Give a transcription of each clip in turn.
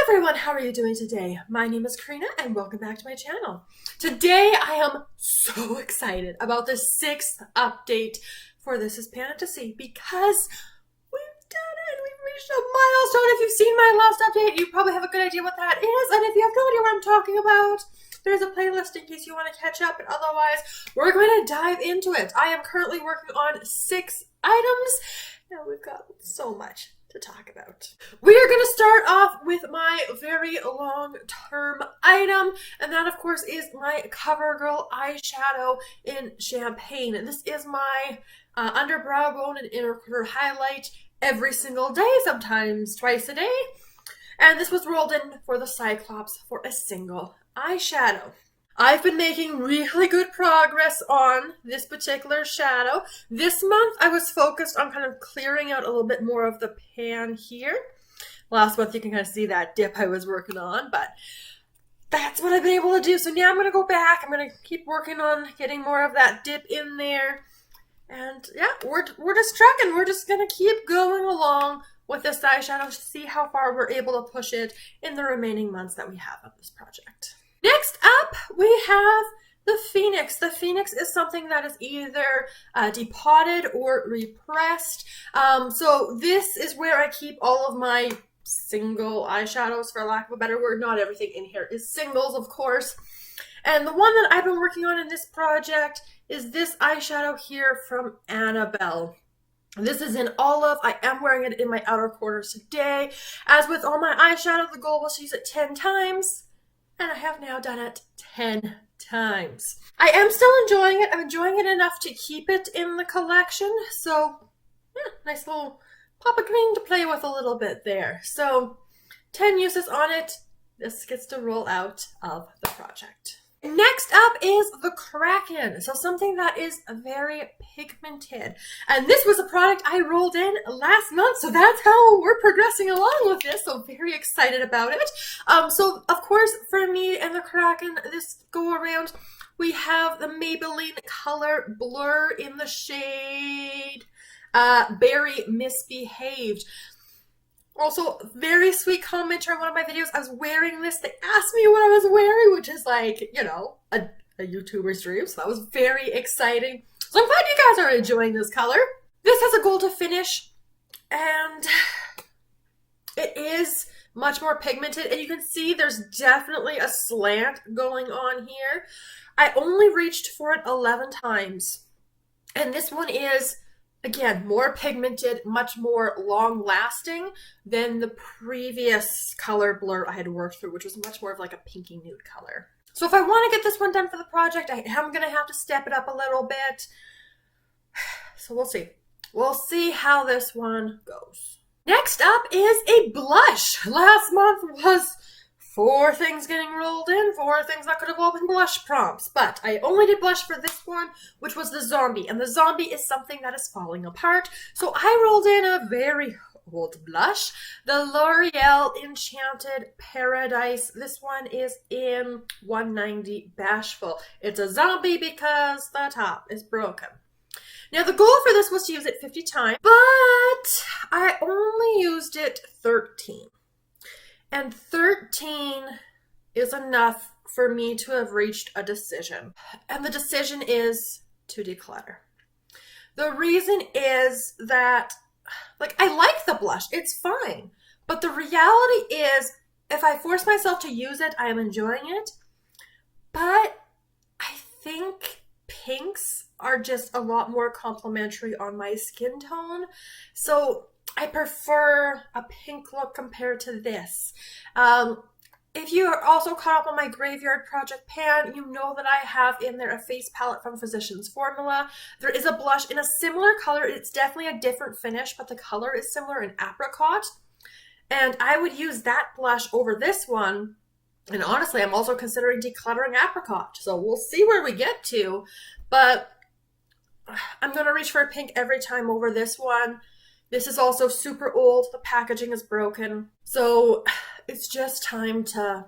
Everyone, how are you doing today? My name is Karina and welcome back to my channel. Today I am so excited about the 6th update for This is Pantasy because we've done it. We've reached a milestone. If you've seen my last update, you probably have a good idea what that is. And if you have no idea what I'm talking about, there's a playlist in case you want to catch up. And otherwise, we're going to dive into it. I am currently working on 6 items. Now we've got so much to talk about. We are going to start off with my very long-term item, and that of course is my Covergirl Eyeshadow in Champagne. And this is my underbrow bone and inner corner highlight every single day, sometimes twice a day. And this was rolled in for the Cyclops for a single eyeshadow. I've been making really good progress on this particular shadow. This month I was focused on kind of clearing out a little bit more of the pan here. Last month you can kind of see that dip I was working on, but that's what I've been able to do. So now I'm going to go back. I'm going to keep working on getting more of that dip in there. And yeah, we're just trucking. We're just going to keep going along with this eyeshadow to see how far we're able to push it in the remaining months that we have of this project. Next up, we have the Phoenix. The Phoenix is something that is either depotted or repressed. So this is where I keep all of my single eyeshadows, for lack of a better word. Not everything in here is singles, of course. And the one that I've been working on in this project is this eyeshadow here from Annabelle. This is in Olive. I am wearing it in my outer corners today. As with all my eyeshadow, the goal was to use it 10 times. And I have now done it 10 times. I am still enjoying it. I'm enjoying it enough to keep it in the collection. So, yeah, nice little pop of green to play with a little bit there. So, 10 uses on it. This gets to roll out of the project. Next up is the Kraken. So something that is very pigmented. And this was a product I rolled in last month, so that's how we're progressing along with this. So very excited about it. So of course, for me and the Kraken, this go around, we have the Maybelline Color Blur in the shade Berry Misbehaved. Also, very sweet commenter on one of my videos. I was wearing this. They asked me what I was wearing, which is like, you know, a YouTuber's dream. So that was very exciting. So I'm glad you guys are enjoying this color. This has a gold to finish, and it is much more pigmented. And you can see there's definitely a slant going on here. I only reached for it 11 times. And this one is, again, more pigmented, much more long-lasting than the previous color blur I had worked through, which was much more of like a pinky nude color. So if I want to get this one done for the project, I am going to have to step it up a little bit. So we'll see. We'll see how this one goes. Next up is a blush. Last month was 4 things getting rolled in, 4 things that could have all been blush prompts. But I only did blush for this one, which was the zombie. And the zombie is something that is falling apart. So I rolled in a very old blush, the L'Oreal Enchanted Paradise. This one is in 190 Bashful. It's a zombie because the top is broken. Now the goal for this was to use it 50 times, but I only used it 13. And 13 is enough for me to have reached a decision. And the decision is to declutter. The reason is that, like, I like the blush. It's fine. But the reality is, if I force myself to use it, I am enjoying it. But I think pinks are just a lot more complimentary on my skin tone. So I prefer a pink look compared to this. If you are also caught up on my Graveyard Project pan, you know that I have in there a face palette from Physicians Formula. There is a blush in a similar color. It's definitely a different finish, but the color is similar in apricot. And I would use that blush over this one. And honestly, I'm also considering decluttering apricot. So we'll see where we get to. But I'm going to reach for a pink every time over this one. This is also super old. The packaging is broken. So it's just time to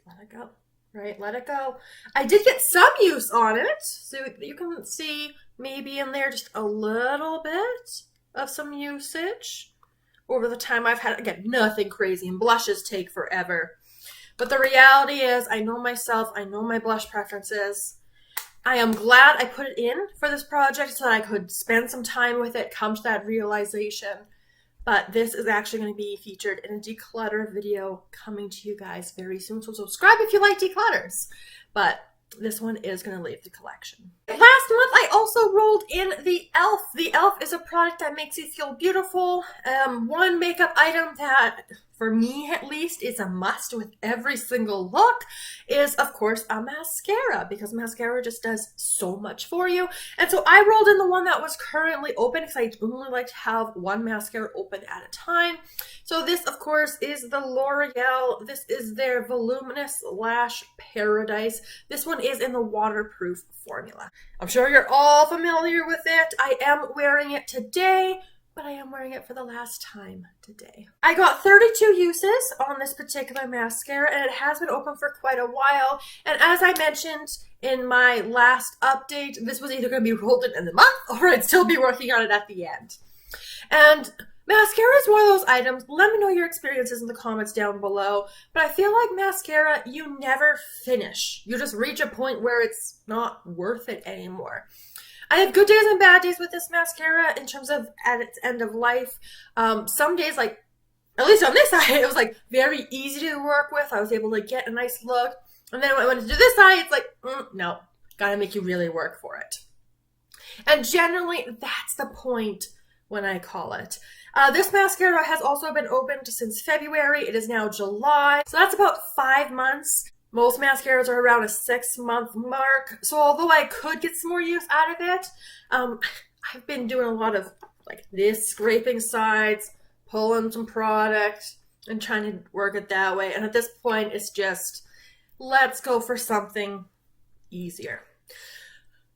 let it go, right? Let it go. I did get some use on it. So you can see maybe in there just a little bit of some usage. over the time I've had. Again, nothing crazy, and blushes take forever. But the reality is, I know myself, I know my blush preferences. I am glad I put it in for this project so that I could spend some time with it, come to that realization. But this is actually going to be featured in a declutter video coming to you guys very soon. So subscribe if you like declutters. But this one is going to leave the collection. Last month, I also rolled in the e.l.f. The e.l.f. is a product that makes you feel beautiful. One makeup item that, for me at least, is a must with every single look is, of course, a mascara, because mascara just does so much for you. And so I rolled in the one that was currently open because I only like to have one mascara open at a time. So this, of course, is the L'Oreal. This is their Voluminous Lash Paradise. This one is in the waterproof formula. I'm sure you're all familiar with it. I am wearing it today, but I am wearing it for the last time today. I got 32 uses on this particular mascara, and it has been open for quite a while. And as I mentioned in my last update, this was either going to be rolled in the month or I'd still be working on it at the end. And mascara is one of those items. Let me know your experiences in the comments down below. But I feel like mascara, you never finish. You just reach a point where it's not worth it anymore. I have good days and bad days with this mascara in terms of at its end of life. Some days, like, at least on this side, it was like very easy to work with. I was able to get a nice look. And then when I went to do this side, it's like, no, gotta make you really work for it. And generally, that's the point when I call it. This mascara has also been opened since February. It is now July. So that's about 5 months. Most mascaras are around a 6-month mark. So although I could get some more use out of it, I've been doing a lot of like this, scraping sides, pulling some product, and trying to work it that way. And at this point, it's just, let's go for something easier.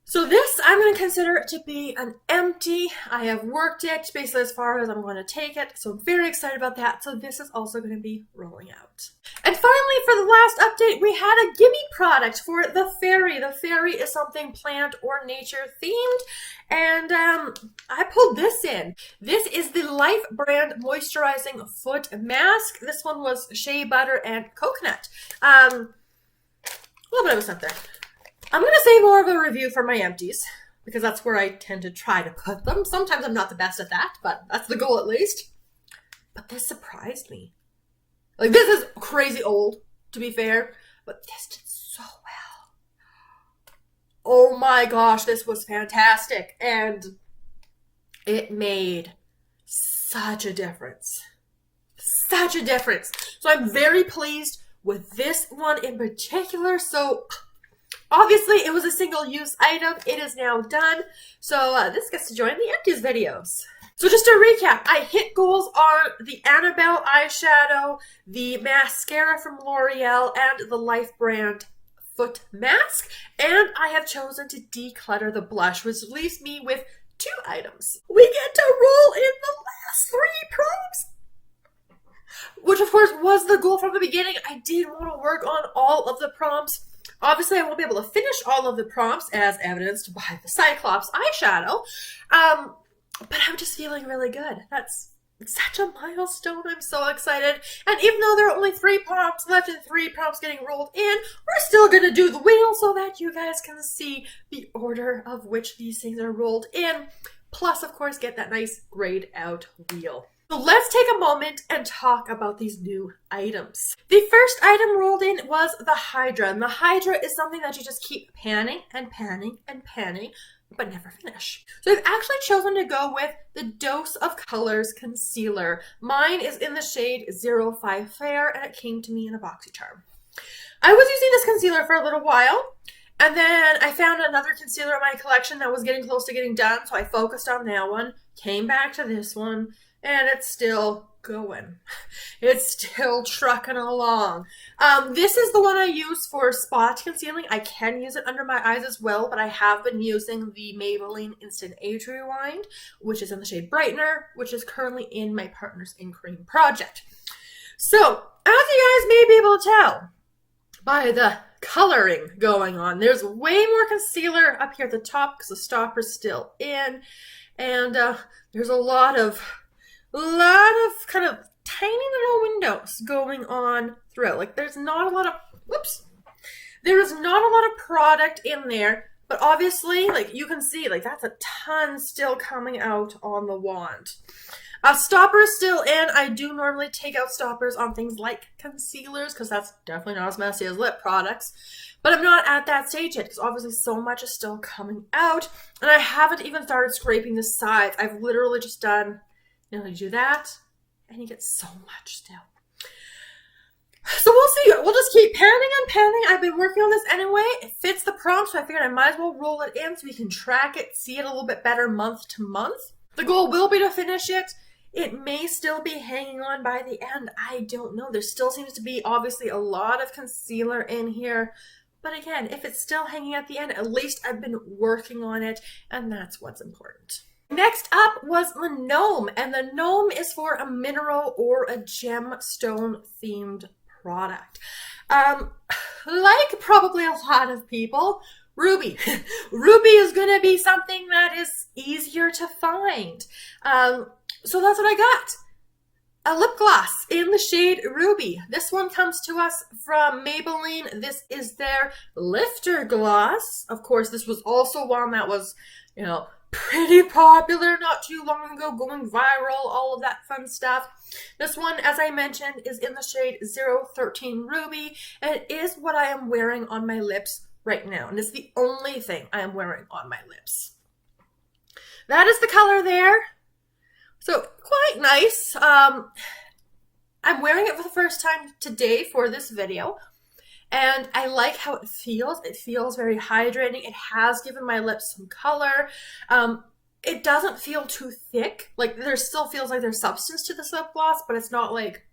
So this I'm going to consider to be an empty. I have worked it basically as far as I'm going to take it. So I'm very excited about that. So this is also going to be rolling out. And finally, for the last update, we had a gimme product for the fairy. The fairy is something plant or nature themed. And I pulled this in. This is the Life brand Moisturizing Foot Mask. This one was shea butter and coconut. A little bit of something. I'm going to save more of a review for my empties, because that's where I tend to try to put them. Sometimes I'm not the best at that, but that's the goal at least. But this surprised me. Like, this is crazy old, to be fair, but this did so well. Oh my gosh, this was fantastic. And it made such a difference. Such a difference. So I'm very pleased with this one in particular. So obviously, it was a single-use item. It is now done. So this gets to join the empties videos. So just to recap, I hit goals on the Annabelle Eyeshadow, the mascara from L'Oreal, and the Life brand foot mask. And I have chosen to declutter the blush, which leaves me with 2 items. We get to roll in the last 3 prompts, which of course was the goal from the beginning. I did want to work on all of the prompts. Obviously, I won't be able to finish all of the prompts as evidenced by the Cyclops eyeshadow, but I'm just feeling really good. That's such a milestone. I'm so excited. And even though there are only 3 prompts left and 3 prompts getting rolled in, we're still going to do the wheel so that you guys can see the order of which these things are rolled in. Plus, of course, get that nice grayed out wheel. So let's take a moment and talk about these new items. The first item rolled in was the Hydra. And the Hydra is something that you just keep panning and panning and panning, but never finish. So I've actually chosen to go with the Dose of Colors Concealer. Mine is in the shade 05 Fair, and it came to me in a BoxyCharm. I was using this concealer for a little while, and then I found another concealer in my collection that was getting close to getting done, so I focused on that one, came back to this one, and it's still going. It's still trucking along. This is the one I use for spot concealing. I can use it under my eyes as well, but I have been using the Maybelline Instant Age Rewind, which is in the shade Brightener, which is currently in my Partners in Cream project. So, as you guys may be able to tell by the coloring going on, there's way more concealer up here at the top because the stopper's still in, and there's a lot of a lot of kind of tiny little windows going on throughout. Like there's not a lot of, whoops, there is not a lot of product in there, but obviously, like you can see, like that's a ton still coming out on the wand. Stopper is still in. I do normally take out stoppers on things like concealers because that's definitely not as messy as lip products. But I'm not at that stage yet because obviously so much is still coming out. And I haven't even started scraping the sides. I've literally just done, you do that and you get so much still. So we'll see. We'll just keep panning and panning. I've been working on this anyway. It fits the prompt, so I figured I might as well roll it in so we can track it, see it a little bit better month to month. The goal will be to finish it. It may still be hanging on by the end. I don't know. There still seems to be obviously a lot of concealer in here. But again, if it's still hanging at the end, at least I've been working on it, and that's what's important. Next up was the Gnome, and the Gnome is for a mineral or a gemstone themed product. Like probably a lot of people, Ruby. Ruby is going to be something that is easier to find. So that's what I got. A lip gloss in the shade Ruby. This one comes to us from Maybelline. This is their Lifter Gloss. Of course, this was also one that was, pretty popular not too long ago, going viral, all of that fun stuff. This one, as I mentioned, is in the shade 013 Ruby, and it is what I am wearing on my lips right now, and it's the only thing I am wearing on my lips. That is the color there. So quite nice. I'm wearing it for the first time today for this video, and I like how it feels. It feels very hydrating. It has given my lips some color. It doesn't feel too thick. Like there still feels like there's substance to this lip gloss, but it's not like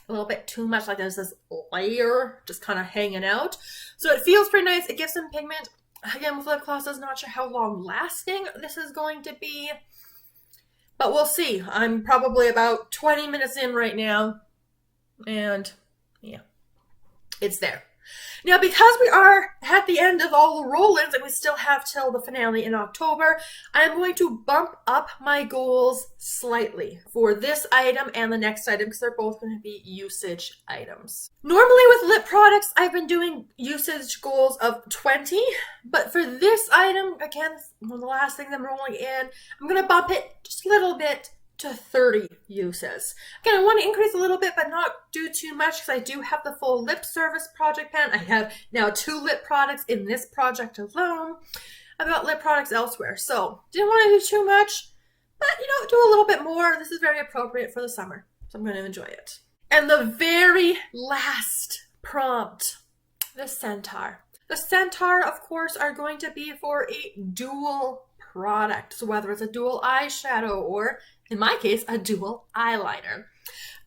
a little bit too much. Like there's this layer just kind of hanging out. So it feels pretty nice. It gives some pigment. Again, with lip glosses, not sure how long lasting this is going to be. But we'll see. I'm probably about 20 minutes in right now. And yeah, it's there. Now, because we are at the end of all the roll-ins and we still have till the finale in October, I'm going to bump up my goals slightly for this item and the next item because they're both going to be usage items. Normally with lip products, I've been doing usage goals of 20, but for this item, again, one of the last things I'm rolling in, I'm going to bump it just a little bit to 30 uses. Again, I want to increase a little bit, but not do too much because I do have the full lip service project pan. I have now 2 lip products in this project alone. I've got lip products elsewhere, so didn't want to do too much, but do a little bit more. This is very appropriate for the summer, so I'm going to enjoy it. And the very last prompt, the Centaur. The Centaur, of course, are going to be for a dual product. So whether it's a dual eyeshadow or, in my case, a dual eyeliner.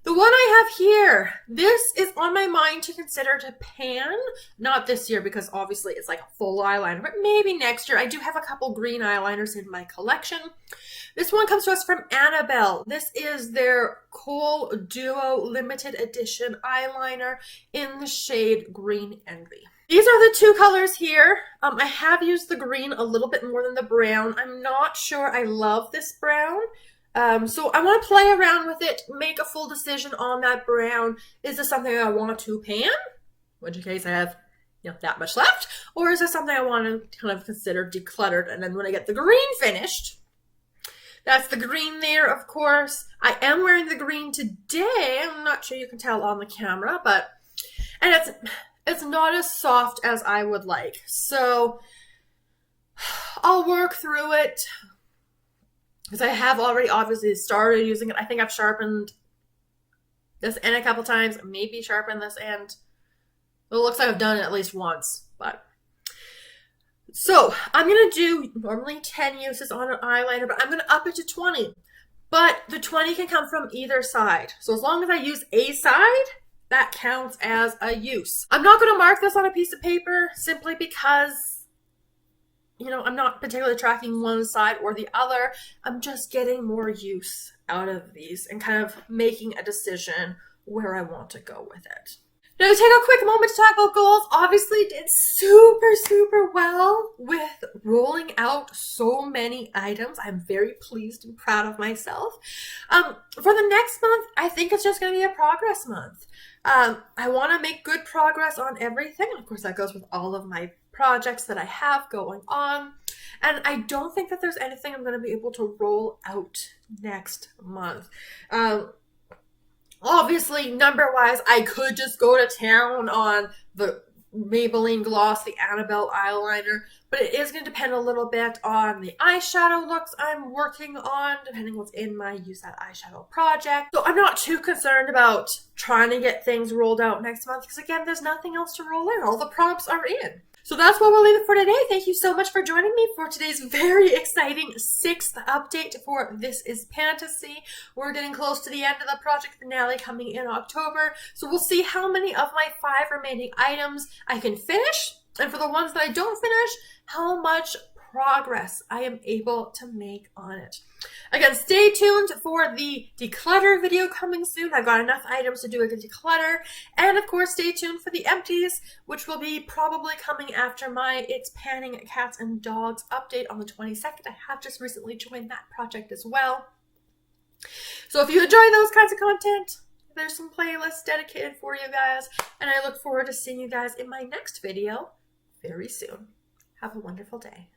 The one I have here, this is on my mind to consider to pan. Not this year because obviously it's like a full eyeliner, but maybe next year. I do have a couple green eyeliners in my collection. This one comes to us from Annabelle. This is their Kohl Duo Limited Edition eyeliner in the shade Green Envy. These are the 2 colors here. I have used the green a little bit more than the brown. I'm not sure I love this brown. So I want to play around with it, make a full decision on that brown. Is this something I want to pan? In which case I have that much left. Or is this something I want to kind of consider decluttered? And then when I get the green finished, that's the green there, of course. I am wearing the green today. I'm not sure you can tell on the camera, but, and it's not as soft as I would like. So I'll work through it because I have already obviously started using it. I think I've sharpened this end a couple times, maybe sharpened this end. It looks like I've done it at least once, but. So I'm going to do normally 10 uses on an eyeliner, but I'm going to up it to 20. But the 20 can come from either side. So as long as I use a side, that counts as a use. I'm not going to mark this on a piece of paper simply because, I'm not particularly tracking one side or the other. I'm just getting more use out of these and kind of making a decision where I want to go with it. Now, to take a quick moment to talk about goals, obviously did super well with rolling out so many items. I'm very pleased and proud of myself. For the next month, I think it's just going to be a progress month. I want to make good progress on everything. Of course, that goes with all of my projects that I have going on. And I don't think that there's anything I'm going to be able to roll out next month. Obviously, number-wise, I could just go to town on the Maybelline gloss, the Annabelle eyeliner, but it is going to depend a little bit on the eyeshadow looks I'm working on, depending what's in my Use That Eyeshadow project. So I'm not too concerned about trying to get things rolled out next month, because again, there's nothing else to roll in. All the prompts are in. So that's what we'll leave it for today. Thank you so much for joining me for today's very exciting 6th update for This Is Pantasy. We're getting close to the end of the project finale coming in October. So we'll see how many of my 5 remaining items I can finish. And for the ones that I don't finish, how much progress I am able to make on it. Again, stay tuned for the declutter video coming soon. I've got enough items to do a declutter. And of course, stay tuned for the empties, which will be probably coming after my It's Panning Cats and Dogs update on the 22nd. I have just recently joined that project as well. So if you enjoy those kinds of content, there's some playlists dedicated for you guys. And I look forward to seeing you guys in my next video very soon. Have a wonderful day.